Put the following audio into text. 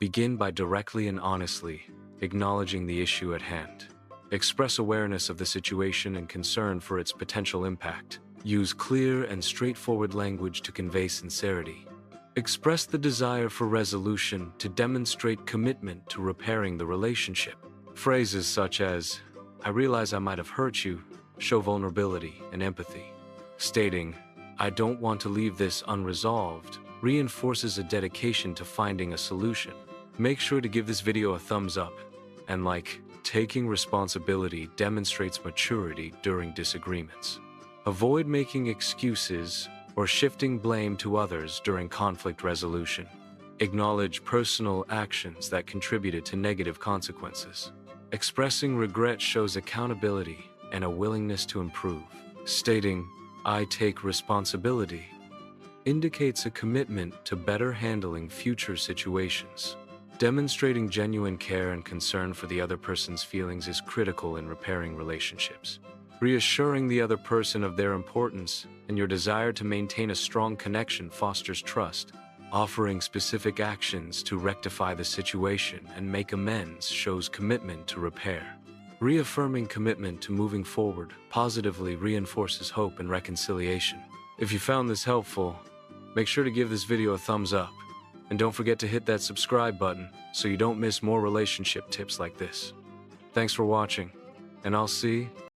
Begin by directly and honestly acknowledging the issue at hand. Express awareness of the situation and concern for its potential impact. Use clear and straightforward language to convey sincerity. Express the desire for resolution to demonstrate commitment to repairing the relationship. Phrases such as, "I realize I might have hurt you," show vulnerability and empathy. Stating, "I don't want to leave this unresolved," reinforces a dedication to finding a solution. Make sure to give this video a thumbs up, and taking responsibility demonstrates maturity during disagreements. Avoid making excuses or shifting blame to others during conflict resolution. Acknowledge personal actions that contributed to negative consequences. Expressing regret shows accountability and a willingness to improve. Stating, "I take responsibility," indicates a commitment to better handling future situations. Demonstrating genuine care and concern for the other person's feelings is critical in repairing relationships. Reassuring the other person of their importance and your desire to maintain a strong connection fosters trust. Offering specific actions to rectify the situation and make amends shows commitment to repair. Reaffirming commitment to moving forward positively reinforces hope and reconciliation. If you found this helpful, make sure to give this video a thumbs up. And don't forget to hit that subscribe button so you don't miss more relationship tips like this. Thanks for watching, and I'll see